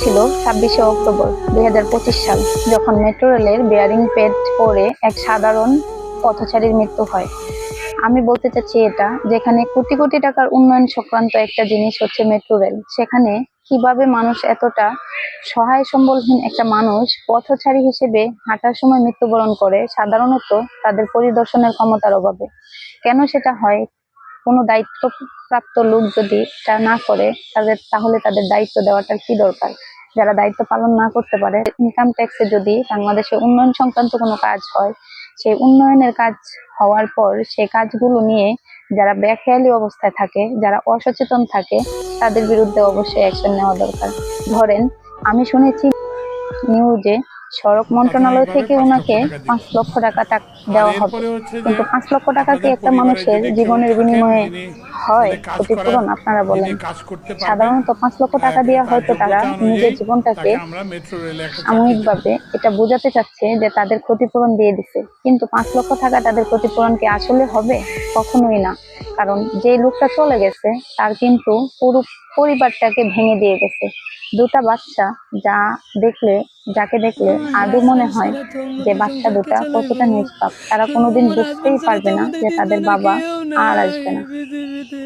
ছিল 26শে অক্টোবর 2025 সাল, যখন মেট্রো রেলের বেয়ারিং পেট পড়ে এক সাধারণ পথচারীর মৃত্যু হয়। আমি বলতে চাচ্ছি এটা, যেখানে কোটি কোটি টাকার উন্নয়ন সংক্রান্ত একটা জিনিস হচ্ছে মেট্রো রেল, সেখানে কিভাবে মানুষ এতটা সহায় সম্বলহীন একটা মানুষ পথচারী হিসেবে হাঁটার সময় মৃত্যুবরণ করে, সাধারণত তাদের পরিদর্শনের ক্ষমতার অভাবে। কেন সেটা হয়? কোনো দায়িত্বপ্রাপ্ত লোক যদি তা না করে, তাহলে তাদের দায়িত্ব দেওয়াটার কি দরকার? যারা দায়িত্ব পালন না করতে পারে, ইনকাম ট্যাক্সে যদি বাংলাদেশে উন্নয়ন সংক্রান্ত কোনো কাজ হয়, সেই উন্নয়নের কাজ হওয়ার পর সেই কাজগুলো নিয়ে যারা বেখেয়ালি অবস্থায় থাকে, যারা অসচেতন থাকে, তাদের বিরুদ্ধে অবশ্যই অ্যাকশন নেওয়া দরকার। ধরেন, আমি শুনেছি নিউজে সড়ক প্রাথমিকভাবে মন্ত্রণালয় থেকে ওনাকে ৫ লক্ষ টাকা ৫ দিবে। লক্ষ টাকা আর দেওয়া হবে। এরপরে হচ্ছে যে কিন্তু ৫ লক্ষ টাকা কি আপনাদের একটা পরিবারে মানুষের যদি কেউ জীবনের থাকেন বিনিময়ে যিনি হয় মানে কাজ করার, ক্ষতিপূরণ? আপনারা যিনি বলেন। কাজ করতে পারবেন, সাধারণত ৫ লক্ষ টাকা দিয়ে তার হয়তো তারা যোগ্যতা নিজের অনুযায়ী জীবনটাকে তাকে আমরা মেট্রো রেলে একটা চাকরি দেব। সাময়িকভাবে এটা বোঝাতে চাচ্ছে যে তাদের ক্ষতিপূরণ দিয়ে দিছে, কিন্তু ৫ লক্ষ টাকা তাদের ক্ষতিপূরণ কি আসলে হবে? কখনোই না। কারণ যে লোকটা চলে গেছে, তার কিন্তু পুরো পরিবারটাকে ভেঙে দিয়ে গেছে। দুটা বাচ্চা, যা দেখলে যাকে দেখলে আদৌ হ্যাঁ, মনে হয় সংসারে তো আমরা যে তো বাচ্চা সংসার কে দুটা কতটা চালাইবো? নিষ্পাপ, তারা কোনোদিন আমার বুঝতেই হাজবেন্ড ছাড়া তো পারবে না আমাদের যে তাদের তিনজনের বাবা কেউ আর নাই আসবে না। পৃথিবীতে।